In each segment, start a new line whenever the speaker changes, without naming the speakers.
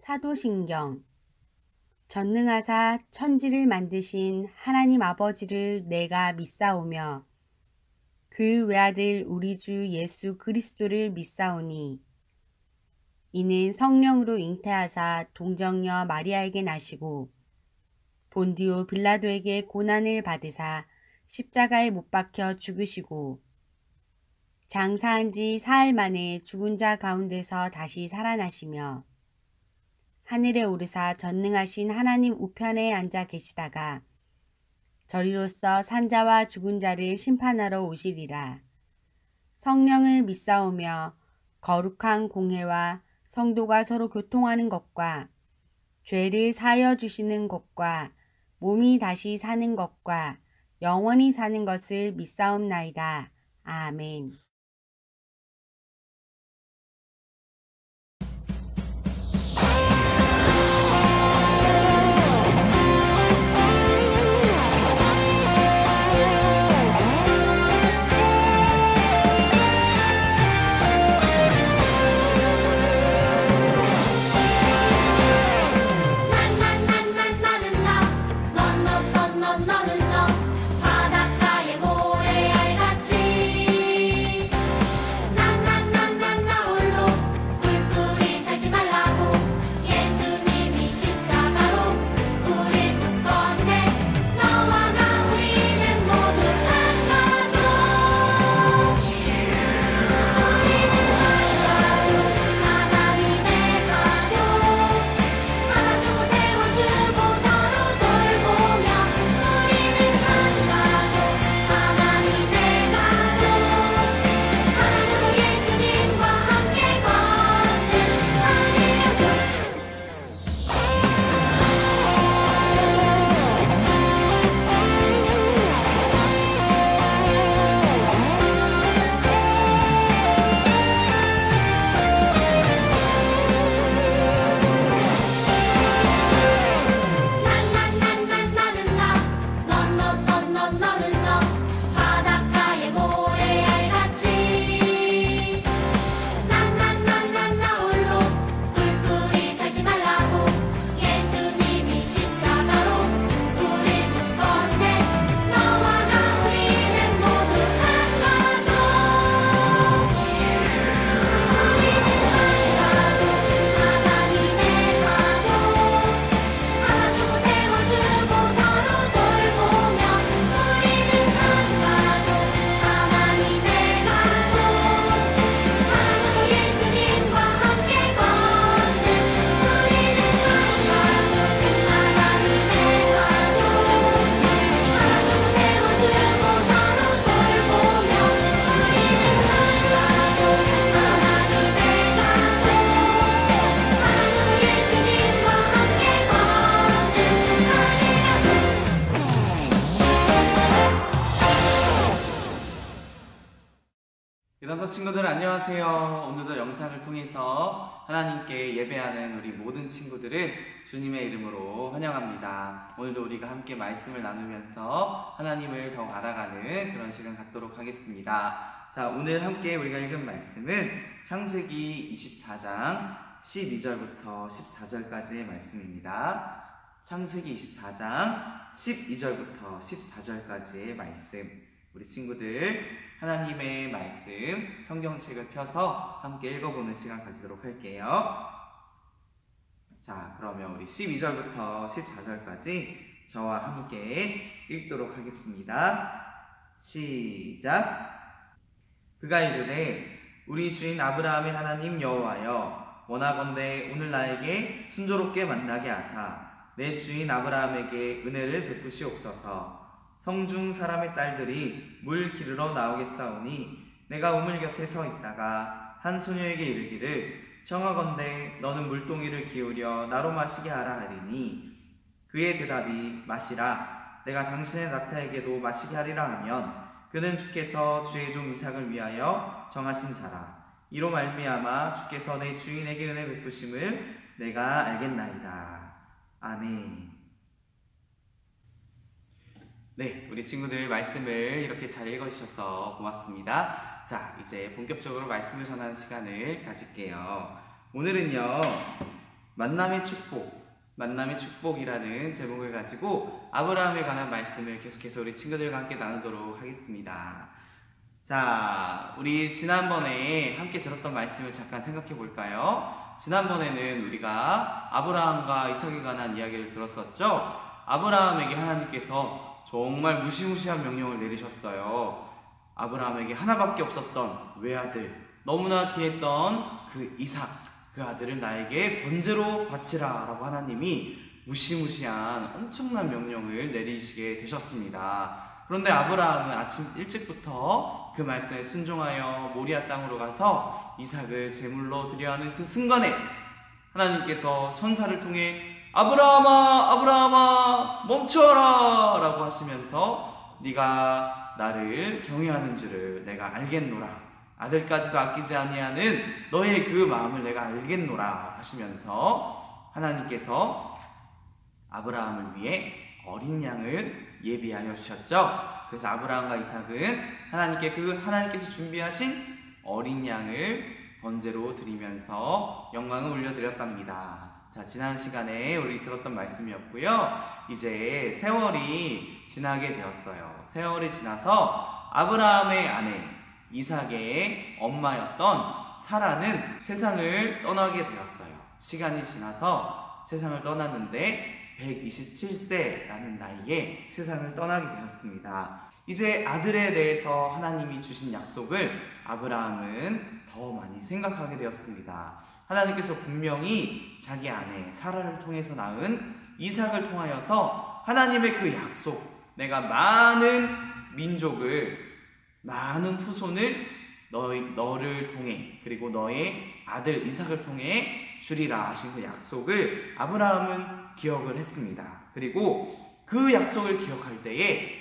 사도신경. 전능하사 천지를 만드신 하나님 아버지를 내가 믿사오며 그 외아들 우리 주 예수 그리스도를 믿사오니 이는 성령으로 잉태하사 동정녀 마리아에게 나시고 본디오 빌라도에게 고난을 받으사 십자가에 못 박혀 죽으시고 장사한 지 사흘 만에 죽은 자 가운데서 다시 살아나시며 하늘에 오르사 전능하신 하나님 우편에 앉아 계시다가 저리로서 산자와 죽은 자를 심판하러 오시리라. 성령을 믿사오며 거룩한 공회와 성도가 서로 교통하는 것과 죄를 사하여 주시는 것과 몸이 다시 사는 것과 영원히 사는 것을 믿사옵나이다. 아멘.
친구들 안녕하세요. 오늘도 영상을 통해서 하나님께 예배하는 우리 모든 친구들을 주님의 이름으로 환영합니다. 오늘도 우리가 함께 말씀을 나누면서 하나님을 더욱 알아가는 그런 시간 갖도록 하겠습니다. 자, 오늘 함께 우리가 읽은 말씀은 창세기 24장 12절부터 14절까지의 말씀입니다. 창세기 24장 12절부터 14절까지의 말씀, 우리 친구들 하나님의 말씀 성경책을 펴서 함께 읽어보는 시간 가지도록 할게요. 자, 그러면 우리 12절부터 14절까지 저와 함께 읽도록 하겠습니다. 시작. 그가 이르되 우리 주인 아브라함의 하나님 여호와여, 원하건대 오늘 나에게 순조롭게 만나게 하사 내 주인 아브라함에게 은혜를 베푸시옵소서. 성중 사람의 딸들이 물 기르러 나오겠사오니 내가 우물 곁에 서 있다가 한 소녀에게 이르기를 청하건대 너는 물동이를 기울여 나로 마시게 하라 하리니 그의 대답이 마시라, 내가 당신의 낙타에게도 마시게 하리라 하면 그는 주께서 주의 종 이삭을 위하여 정하신 자라. 이로 말미암아 주께서 내 주인에게 은혜 베푸심을 내가 알겠나이다. 아멘. 네, 우리 친구들 말씀을 이렇게 잘 읽어주셔서 고맙습니다. 자, 이제 본격적으로 말씀을 전하는 시간을 가질게요. 오늘은요, 만남의 축복이라는 제목을 가지고 아브라함에 관한 말씀을 계속해서 우리 친구들과 함께 나누도록 하겠습니다. 자, 우리 지난번에 함께 들었던 말씀을 잠깐 생각해 볼까요? 지난번에는 우리가 아브라함과 이삭에 관한 이야기를 들었었죠? 아브라함에게 하나님께서 정말 무시무시한 명령을 내리셨어요. 아브라함에게 하나밖에 없었던 외아들, 너무나 귀했던 그 이삭, 그 아들을 나에게 번제로 바치라 라고 하나님이 무시무시한 엄청난 명령을 내리시게 되셨습니다. 그런데 아브라함은 아침 일찍부터 그 말씀에 순종하여 모리아 땅으로 가서 이삭을 제물로 드려야 하는 그 순간에 하나님께서 천사를 통해 아브라함아, 아브라함아, 멈춰라 라고 하시면서 네가 나를 경외하는 줄을 내가 알겠노라, 아들까지도 아끼지 아니하는 너의 그 마음을 내가 알겠노라 하시면서 하나님께서 아브라함을 위해 어린 양을 예비하여 주셨죠. 그래서 아브라함과 이삭은 하나님께서 준비하신 어린 양을 번제로 드리면서 영광을 올려드렸답니다. 자, 지난 시간에 우리 들었던 말씀이었고요. 이제 세월이 지나게 되었어요. 세월이 지나서 아브라함의 아내 이삭의 엄마였던 사라는 세상을 떠나게 되었어요. 시간이 지나서 세상을 떠났는데 127세라는 나이에 세상을 떠나게 되었습니다. 이제 아들에 대해서 하나님이 주신 약속을 아브라함은 더 많이 생각하게 되었습니다. 하나님께서 분명히 자기 아내 사라를 통해서 낳은 이삭을 통하여서 하나님의 그 약속, 내가 많은 민족을, 많은 후손을 너를 통해, 그리고 너의 아들 이삭을 통해 주리라 하신 그 약속을 아브라함은 기억을 했습니다. 그리고 그 약속을 기억할 때에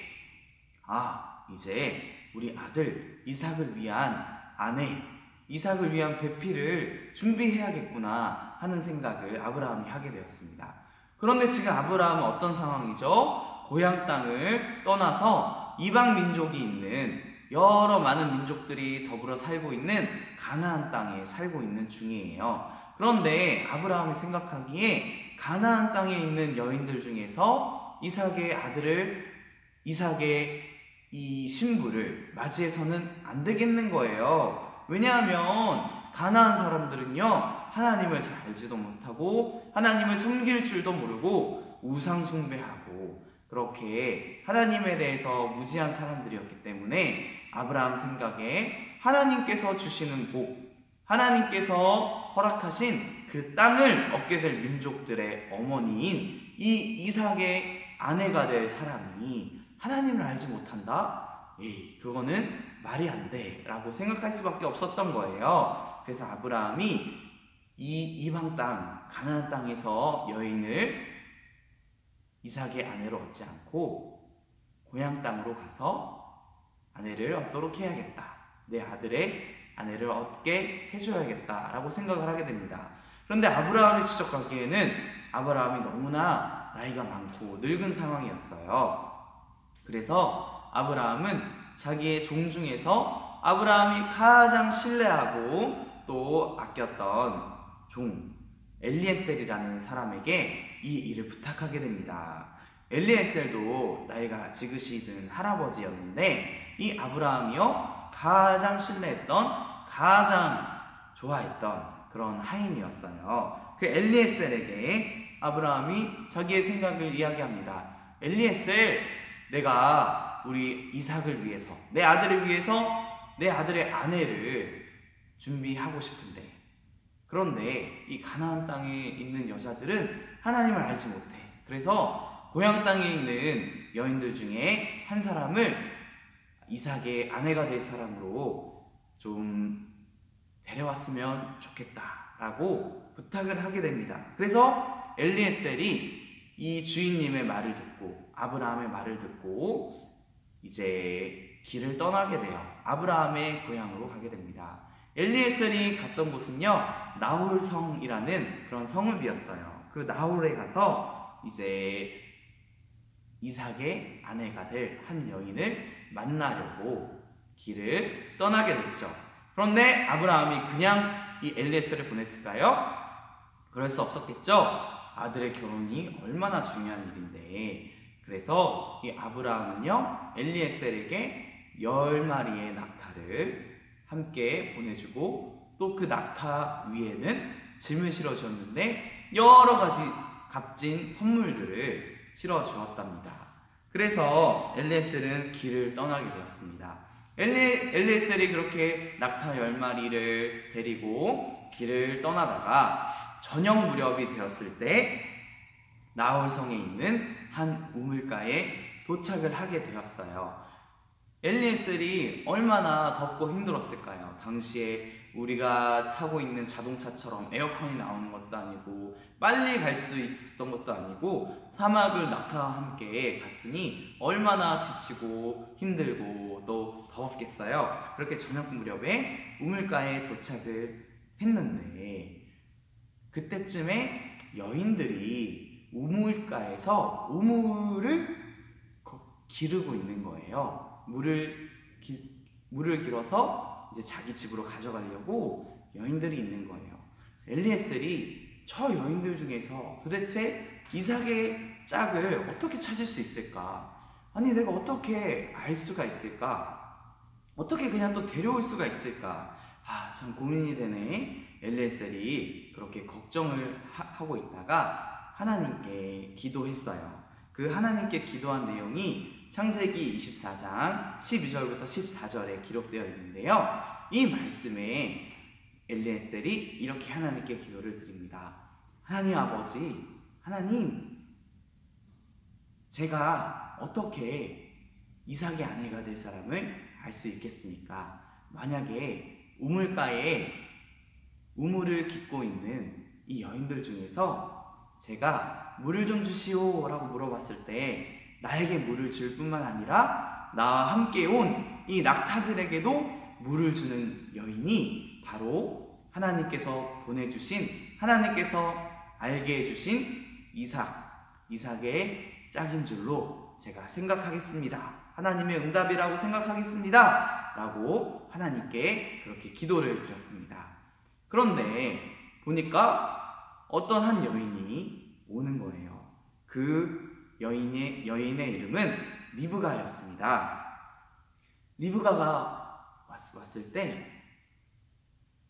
이제 우리 아들 이삭을 위한 아내, 이삭을 위한 배필을 준비해야겠구나 하는 생각을 아브라함이 하게 되었습니다. 그런데 지금 아브라함은 어떤 상황이죠? 고향 땅을 떠나서 이방 민족이 있는 여러 많은 민족들이 더불어 살고 있는 가나안 땅에 살고 있는 중이에요. 그런데 아브라함이 생각하기에 가나안 땅에 있는 여인들 중에서 이삭의 이 신부를 맞이해서는 안 되겠는 거예요. 왜냐하면 가나안 사람들은요, 하나님을 잘 알지도 못하고 하나님을 섬길 줄도 모르고 우상 숭배하고 그렇게 하나님에 대해서 무지한 사람들이었기 때문에 아브라함 생각에 하나님께서 주시는 복, 하나님께서 허락하신 그 땅을 얻게 될 민족들의 어머니인 이 이삭의 아내가 될 사람이 하나님을 알지 못한다? 그거는 말이 안 돼 라고 생각할 수밖에 없었던 거예요. 그래서 아브라함이 이 이방 땅, 가나안 땅에서 여인을 이삭의 아내로 얻지 않고 고향 땅으로 가서 아내를 얻도록 해야겠다, 내 아들의 아내를 얻게 해줘야겠다 라고 생각을 하게 됩니다. 그런데 아브라함이 추적하기에는 아브라함이 너무나 나이가 많고 늙은 상황이었어요. 그래서 아브라함은 자기의 종 중에서 아브라함이 가장 신뢰하고 또 아꼈던 종 엘리에셀이라는 사람에게 이 일을 부탁하게 됩니다. 엘리에셀도 나이가 지긋이 든 할아버지였는데 이 아브라함이요, 가장 신뢰했던, 가장 좋아했던 그런 하인이었어요. 그 엘리에셀에게 아브라함이 자기의 생각을 이야기합니다. 엘리에셀, 내가 우리 이삭을 위해서, 내 아들을 위해서 내 아들의 아내를 준비하고 싶은데, 그런데 이 가나안 땅에 있는 여자들은 하나님을 알지 못해. 그래서 고향 땅에 있는 여인들 중에 한 사람을 이삭의 아내가 될 사람으로 좀 데려왔으면 좋겠다라고 부탁을 하게 됩니다. 그래서 엘리에셀이 이 주인님의 말을 듣고, 아브라함의 말을 듣고 이제 길을 떠나게 돼요. 아브라함의 고향으로 가게 됩니다. 엘리에셀이 갔던 곳은요, 나홀성이라는 그런 성읍이었어요. 그 나홀에 가서 이제 이삭의 아내가 될 한 여인을 만나려고 길을 떠나게 됐죠. 그런데 아브라함이 그냥 이 엘리에셀을 보냈을까요? 그럴 수 없었겠죠? 아들의 결혼이 얼마나 중요한 일인데. 그래서 이 아브라함은요, 엘리에셀에게 10마리의 낙타를 함께 보내주고, 또 그 낙타 위에는 짐을 실어주었는데 여러 가지 값진 선물들을 실어주었답니다. 그래서 엘리에셀은 길을 떠나게 되었습니다. 엘리에셀이 그렇게 낙타 10마리를 데리고 길을 떠나다가 저녁 무렵이 되었을 때 나홀성에 있는 한 우물가에 도착을 하게 되었어요. 엘리에셀이 얼마나 덥고 힘들었을까요? 당시에 우리가 타고 있는 자동차처럼 에어컨이 나오는 것도 아니고 빨리 갈 수 있었던 것도 아니고 사막을 낙타와 함께 갔으니 얼마나 지치고 힘들고 또 더웠겠어요. 그렇게 저녁 무렵에 우물가에 도착을 했는데 그때쯤에 여인들이 우물가에서 우물을 기르고 있는 거예요. 물을 길어서 이제 자기 집으로 가져가려고 여인들이 있는 거예요. 엘리에셀이 저 여인들 중에서 도대체 이삭의 짝을 어떻게 찾을 수 있을까? 아니 내가 어떻게 알 수가 있을까? 어떻게 그냥 또 데려올 수가 있을까? 참 고민이 되네. 엘리에셀이 그렇게 걱정을 하고 있다가 하나님께 기도했어요. 그 하나님께 기도한 내용이 창세기 24장 12절부터 14절에 기록되어 있는데요. 이 말씀에 엘리에셀이 이렇게 하나님께 기도를 드립니다. 하나님 아버지, 하나님, 제가 어떻게 이삭의 아내가 될 사람을 알 수 있겠습니까? 만약에 우물가에 우물을 깃고 있는 이 여인들 중에서 제가 물을 좀 주시오 라고 물어봤을 때 나에게 물을 줄 뿐만 아니라 나와 함께 온 이 낙타들에게도 물을 주는 여인이 바로 하나님께서 보내주신, 하나님께서 알게 해주신 이삭의 짝인 줄로 제가 생각하겠습니다. 하나님의 응답이라고 생각하겠습니다 라고 하나님께 그렇게 기도를 드렸습니다. 그런데 보니까 어떤 한 여인이 오는 거예요. 그 여인의 이름은 리브가였습니다. 리브가가 왔을 때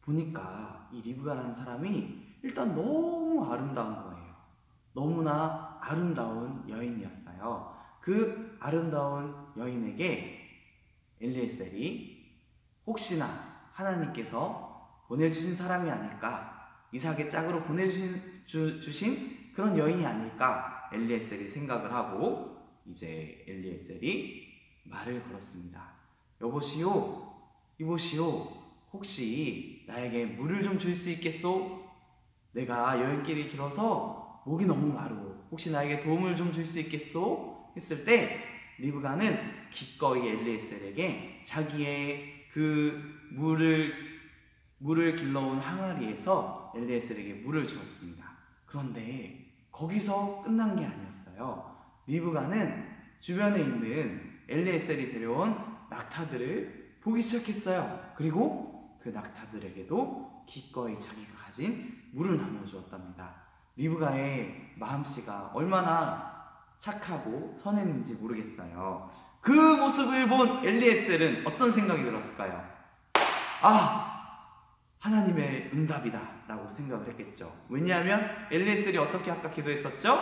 보니까 이 리브가라는 사람이 일단 너무 아름다운 거예요. 너무나 아름다운 여인이었어요. 그 아름다운 여인에게 엘리에셀이 혹시나 하나님께서 보내주신 사람이 아닐까, 이삭의 짝으로 보내주신 그런 여인이 아닐까 엘리에셀이 생각을 하고 이제 엘리에셀이 말을 걸었습니다. 여보시오, 이보시오, 혹시 나에게 물을 좀 줄 수 있겠소? 내가 여행길이 길어서 목이 너무 마르고 혹시 나에게 도움을 좀 줄 수 있겠소? 했을 때 리브가는 기꺼이 엘리에셀에게 자기의 그 물을 길러온 항아리에서 엘리에셀에게 물을 주었습니다. 그런데 거기서 끝난 게 아니었어요. 리브가는 주변에 있는 엘리에셀이 데려온 낙타들을 보기 시작했어요. 그리고 그 낙타들에게도 기꺼이 자기가 가진 물을 나눠주었답니다. 리브가의 마음씨가 얼마나 착하고 선했는지 모르겠어요. 그 모습을 본 엘리에셀은 어떤 생각이 들었을까요? 하나님의 응답이다 라고 생각을 했겠죠. 왜냐하면 엘리에셀이 어떻게 아까 기도했었죠?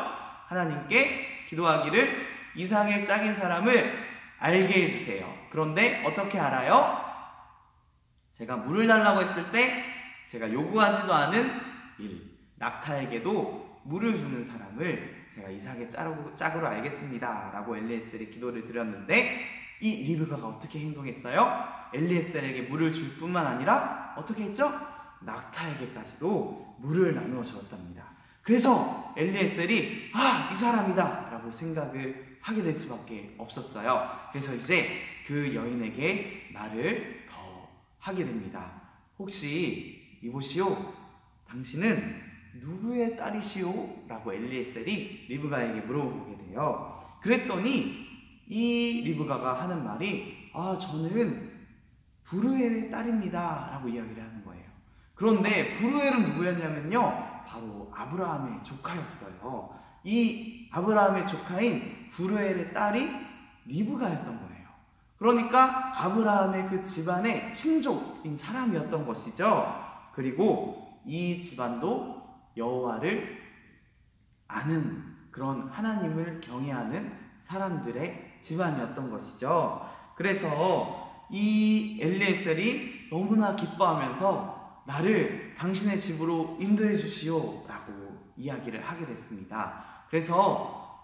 하나님께 기도하기를 이삭의 짝인 사람을 알게 해주세요. 그런데 어떻게 알아요? 제가 물을 달라고 했을 때 제가 요구하지도 않은 낙타에게도 물을 주는 사람을 제가 이삭의 짝으로 알겠습니다 라고 엘리에셀이 기도를 드렸는데 이 리브가가 어떻게 행동했어요? 엘리에셀에게 물을 줄 뿐만 아니라 어떻게 했죠? 낙타에게까지도 물을 나누어 주었답니다. 그래서 엘리에셀이 이 사람이다 라고 생각을 하게 될 수밖에 없었어요. 그래서 이제 그 여인에게 말을 더 하게 됩니다. 혹시 이보시오, 당신은 누구의 딸이시오? 라고 엘리에셀이 리브가에게 물어보게 돼요. 그랬더니 이 리브가가 하는 말이 저는 부르엘의 딸입니다 라고 이야기를 하는 거예요. 그런데 부르엘은 누구였냐면요, 바로 아브라함의 조카였어요. 이 아브라함의 조카인 부르엘의 딸이 리브가였던 거예요. 그러니까 아브라함의 그 집안의 친족인 사람이었던 것이죠. 그리고 이 집안도 여호와를 아는 그런 하나님을 경외하는 사람들의 집안이었던 것이죠. 그래서 이 엘리에셀이 너무나 기뻐하면서 나를 당신의 집으로 인도해 주시오 라고 이야기를 하게 됐습니다. 그래서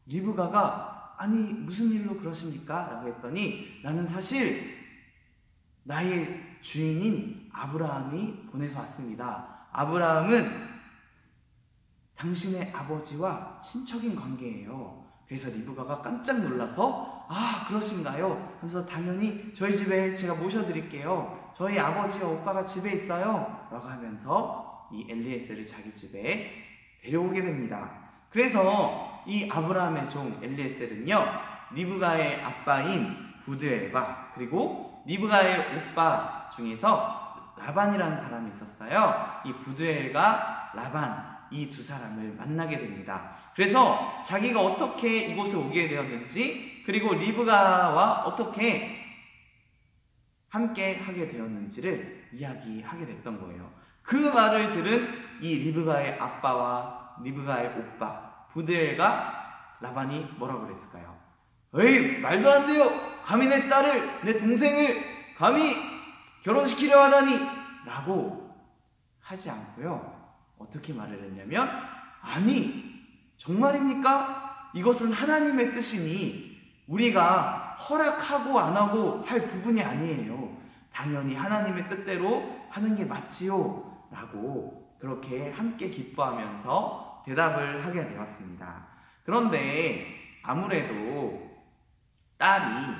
리브가가 아니 무슨 일로 그러십니까? 라고 했더니 나는 사실 나의 주인인 아브라함이 보내서 왔습니다. 아브라함은 당신의 아버지와 친척인 관계예요. 그래서 리브가가 깜짝 놀라서 아 그러신가요? 하면서 당연히 저희 집에 제가 모셔드릴게요. 저희 아버지와 오빠가 집에 있어요. 라고 하면서 이 엘리에셀을 자기 집에 데려오게 됩니다. 그래서 이 아브라함의 종 엘리에셀은요 리브가의 아빠인 부드엘과 그리고 리브가의 오빠 중에서 라반이라는 사람이 있었어요. 이 부드엘과 라반 이 두 사람을 만나게 됩니다. 그래서 자기가 어떻게 이곳에 오게 되었는지 그리고 리브가와 어떻게 함께 하게 되었는지를 이야기하게 됐던 거예요. 그 말을 들은 이 리브가의 아빠와 리브가의 오빠 부드엘과 라반이 뭐라고 그랬을까요? 에이 말도 안 돼요. 감히 내 딸을 내 동생을 감히 결혼시키려 하다니 라고 하지 않고요. 어떻게 말을 했냐면 아니 정말입니까? 이것은 하나님의 뜻이니 우리가 허락하고 안 하고 할 부분이 아니에요. 당연히 하나님의 뜻대로 하는 게 맞지요 라고 그렇게 함께 기뻐하면서 대답을 하게 되었습니다. 그런데 아무래도 딸이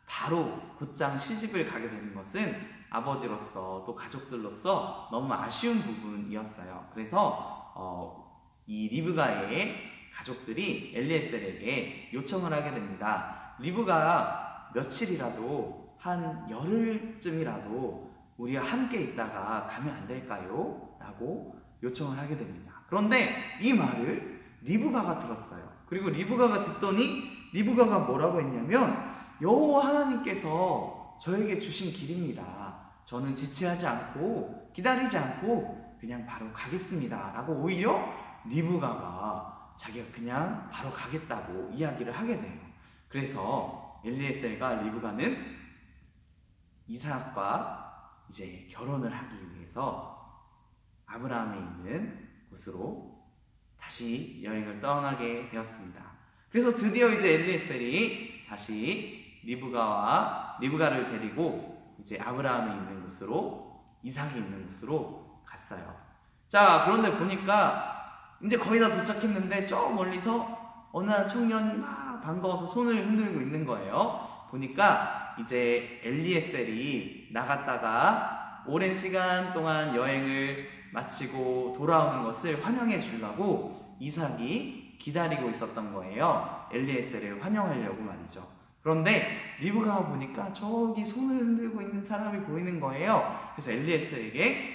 바로 곧장 시집을 가게 되는 것은 아버지로서 또 가족들로서 너무 아쉬운 부분이었어요. 그래서 이 리브가의 가족들이 엘리에셀에게 요청을 하게 됩니다. 리브가 며칠이라도 한 열흘쯤이라도 우리와 함께 있다가 가면 안 될까요? 라고 요청을 하게 됩니다. 그런데 이 말을 리브가가 들었어요. 그리고 리브가가 듣더니 리브가가 뭐라고 했냐면 여호와 하나님께서 저에게 주신 길입니다. 저는 지체하지 않고 기다리지 않고 그냥 바로 가겠습니다 라고 오히려 리브가가 자기가 그냥 바로 가겠다고 이야기를 하게 돼요. 그래서 엘리에셀과 리브가는 이삭과 이제 결혼을 하기 위해서 아브라함에 있는 곳으로 다시 여행을 떠나게 되었습니다. 그래서 드디어 이제 엘리에셀이 다시 리브가를 데리고 이제 아브라함이 있는 곳으로 이삭이 있는 곳으로 갔어요. 자 그런데 보니까 이제 거의 다 도착했는데 저 멀리서 어느 한 청년이 막 반가워서 손을 흔들고 있는 거예요. 보니까 이제 엘리에셀이 나갔다가 오랜 시간 동안 여행을 마치고 돌아오는 것을 환영해 주려고 이삭이 기다리고 있었던 거예요. 엘리에셀을 환영하려고 말이죠. 그런데 리브가가 보니까 저기 손을 흔들고 있는 사람이 보이는 거예요. 그래서 엘리에셀에게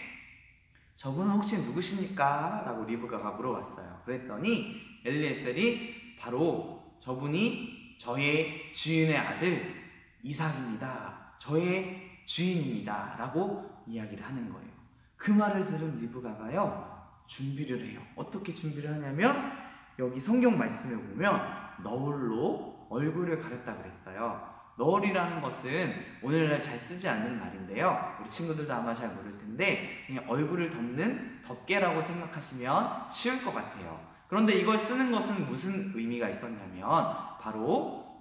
저분은 혹시 누구십니까? 라고 리브가가 물어봤어요. 그랬더니 엘리에셀이 바로 저분이 저의 주인의 아들 이삭입니다. 저의 주인입니다. 라고 이야기를 하는 거예요. 그 말을 들은 리브가가요 준비를 해요. 어떻게 준비를 하냐면 여기 성경 말씀에 보면 너울로 얼굴을 가렸다 그랬어요. 너울이라는 것은 오늘날 잘 쓰지 않는 말인데요. 우리 친구들도 아마 잘 모를 텐데 그냥 얼굴을 덮는 덮개라고 생각하시면 쉬울 것 같아요. 그런데 이걸 쓰는 것은 무슨 의미가 있었냐면 바로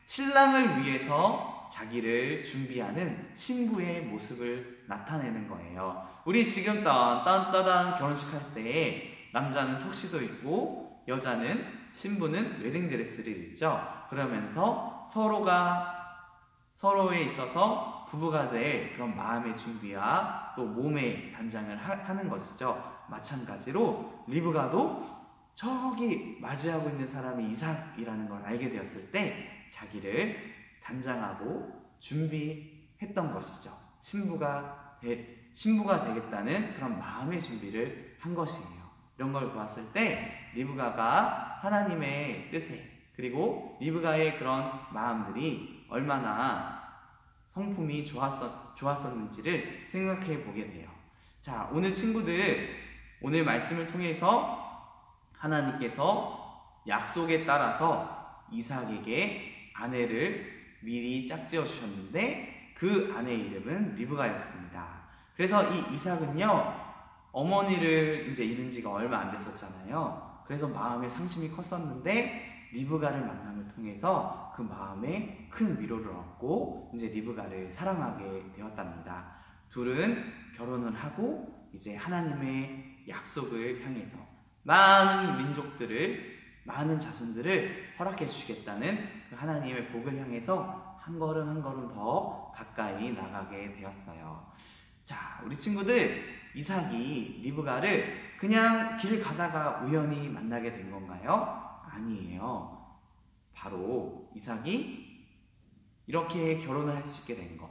신랑을 위해서 자기를 준비하는 신부의 모습을 나타내는 거예요. 우리 지금 딴따단 결혼식 할 때 남자는 턱시도 입고 여자는 신부는 웨딩드레스를 입죠. 그러면서 서로에 있어서 부부가 될 그런 마음의 준비와 또 몸의 단장을 하는 것이죠. 마찬가지로 리브가도 저기 맞이하고 있는 사람이 이삭이라는 걸 알게 되었을 때 자기를 단장하고 준비했던 것이죠. 신부가 되겠다는 그런 마음의 준비를 한 것이에요. 이런 걸 보았을 때 리브가가 하나님의 뜻에, 그리고 리브가의 그런 마음들이 얼마나 성품이 좋았었는지를 생각해 보게 돼요. 자, 오늘 친구들, 오늘 말씀을 통해서 하나님께서 약속에 따라서 이삭에게 아내를 미리 짝지어 주셨는데 그 아내의 이름은 리브가였습니다. 그래서 이 이삭은요, 어머니를 이제 잃은 지가 얼마 안 됐었잖아요. 그래서 마음에 상심이 컸었는데 리브가를 만남을 통해서 그 마음에 큰 위로를 얻고 이제 리브가를 사랑하게 되었답니다. 둘은 결혼을 하고 이제 하나님의 약속을 향해서 많은 민족들을, 많은 자손들을 허락해 주시겠다는 그 하나님의 복을 향해서 한 걸음 한 걸음 더 가까이 나가게 되었어요. 자, 우리 친구들, 이삭이 리브가를 그냥 길 가다가 우연히 만나게 된 건가요? 아니에요. 바로 이삭이 이렇게 결혼을 할 수 있게 된 것,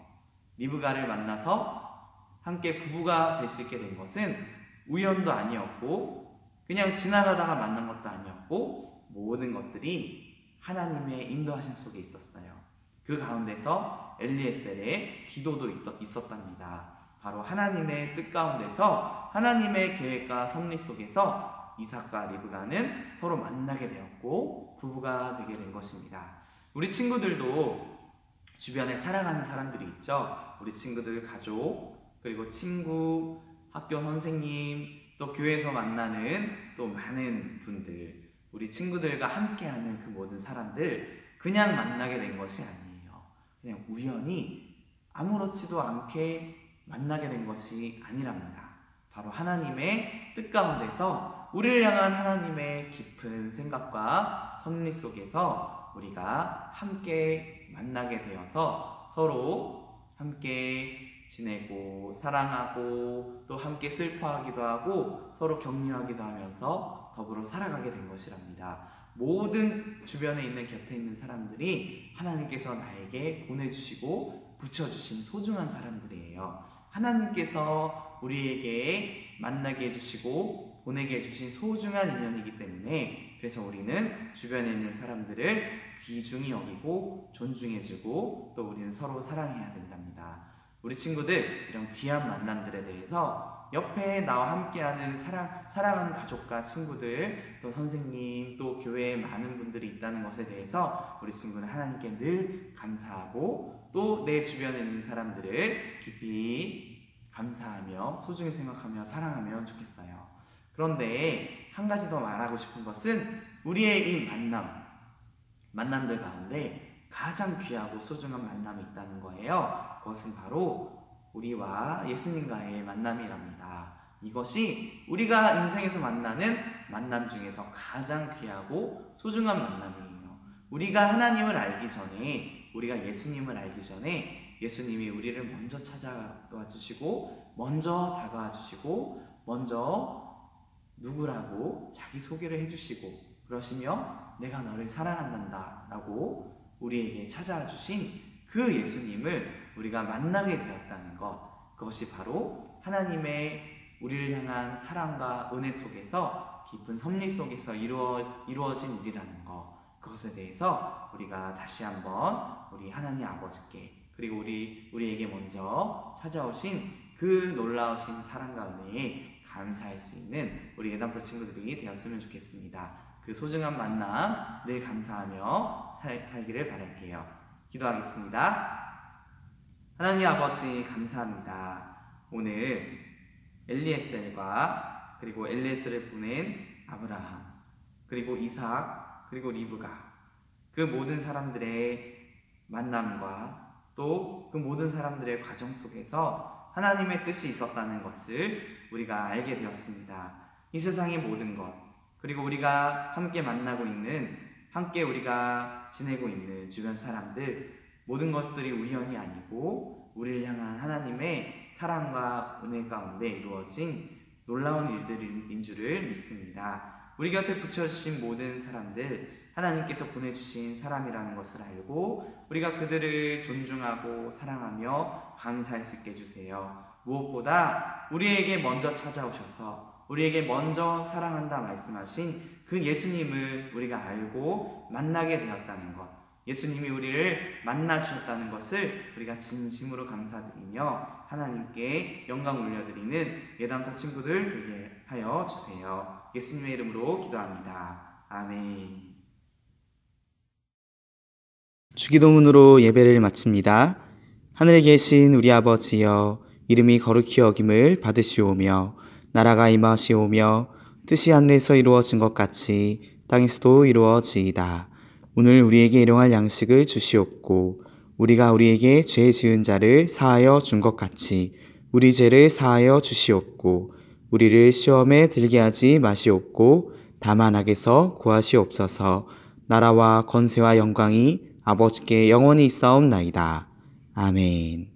리브가를 만나서 함께 부부가 될 수 있게 된 것은 우연도 아니었고 그냥 지나가다가 만난 것도 아니었고 모든 것들이 하나님의 인도하심 속에 있었어요. 그 가운데서 엘리에셀의 기도도 있었답니다. 바로 하나님의 뜻 가운데서 하나님의 계획과 섭리 속에서 이삭과 리브가는 서로 만나게 되었고 부부가 되게 된 것입니다. 우리 친구들도 주변에 사랑하는 사람들이 있죠. 우리 친구들 가족, 그리고 친구, 학교 선생님, 또 교회에서 만나는 또 많은 분들, 우리 친구들과 함께하는 그 모든 사람들, 그냥 만나게 된 것이 아니에요. 그냥 우연히 아무렇지도 않게 만나게 된 것이 아니랍니다. 바로 하나님의 뜻 가운데서 우리를 향한 하나님의 깊은 생각과 섭리 속에서 우리가 함께 만나게 되어서 서로 함께 지내고 사랑하고 또 함께 슬퍼하기도 하고 서로 격려하기도 하면서 더불어 살아가게 된 것이랍니다. 모든 주변에 있는 곁에 있는 사람들이 하나님께서 나에게 보내주시고 붙여주신 소중한 사람들이에요. 하나님께서 우리에게 만나게 해주시고 보내게 해주신 소중한 인연이기 때문에, 그래서 우리는 주변에 있는 사람들을 귀중히 여기고 존중해주고 또 우리는 서로 사랑해야 된답니다. 우리 친구들, 이런 귀한 만남들에 대해서 옆에 나와 함께하는 사랑하는 가족과 친구들, 또 선생님, 또 교회에 많은 분들이 있다는 것에 대해서 우리 친구는 하나님께 늘 감사하고 또 내 주변에 있는 사람들을 깊이 감사하며 소중히 생각하며 사랑하면 좋겠어요. 그런데 한 가지 더 말하고 싶은 것은 우리의 이 만남들 가운데 가장 귀하고 소중한 만남이 있다는 거예요. 그것은 바로 우리와 예수님과의 만남이랍니다. 이것이 우리가 인생에서 만나는 만남 중에서 가장 귀하고 소중한 만남이에요. 우리가 하나님을 알기 전에, 우리가 예수님을 알기 전에 예수님이 우리를 먼저 찾아와 주시고 먼저 다가와 주시고 먼저 누구라고 자기 소개를 해주시고 그러시며 내가 너를 사랑한단다 라고 우리에게 찾아와 주신 그 예수님을 우리가 만나게 되었다는 것, 그것이 바로 하나님의 우리를 향한 사랑과 은혜 속에서 깊은 섭리 속에서 이루어진 일이라는 것, 그것에 대해서 우리가 다시 한번 우리 하나님 아버지께, 그리고 우리에게 먼저 찾아오신 그 놀라우신 사랑과 은혜에 감사할 수 있는 우리 예담터 친구들이 되었으면 좋겠습니다. 그 소중한 만남 늘 감사하며 살기를 바랄게요. 기도하겠습니다. 하나님 아버지 감사합니다. 오늘 엘리에셀과 그리고 엘리에셀을 보낸 아브라함, 그리고 이삭, 그리고 리브가, 그 모든 사람들의 만남과 또 그 모든 사람들의 과정 속에서 하나님의 뜻이 있었다는 것을 우리가 알게 되었습니다. 이 세상의 모든 것, 그리고 우리가 함께 만나고 있는, 함께 우리가 지내고 있는 주변 사람들, 모든 것들이 우연이 아니고 우리를 향한 하나님의 사랑과 은혜 가운데 이루어진 놀라운 일들인 줄을 믿습니다. 우리 곁에 붙여주신 모든 사람들, 하나님께서 보내주신 사람이라는 것을 알고 우리가 그들을 존중하고 사랑하며 감사할 수 있게 해주세요. 무엇보다 우리에게 먼저 찾아오셔서 우리에게 먼저 사랑한다 말씀하신 그 예수님을 우리가 알고 만나게 되었다는 것, 예수님이 우리를 만나주셨다는 것을 우리가 진심으로 감사드리며 하나님께 영광 올려드리는 예담터 친구들 되게 하여 주세요. 예수님의 이름으로 기도합니다. 아멘. 주기도문으로 예배를 마칩니다. 하늘에 계신 우리 아버지여, 이름이 거룩히 여김을 받으시오며 나라가 임하시오며 뜻이 하늘에서 이루어진 것 같이 땅에서도 이루어지이다. 오늘 우리에게 일용할 양식을 주시옵고 우리가 우리에게 죄 지은 자를 사하여 준 것 같이 우리 죄를 사하여 주시옵고 우리를 시험에 들게 하지 마시옵고 다만 악에서 구하시옵소서. 나라와 권세와 영광이 아버지께 영원히 있사옵나이다. 아멘.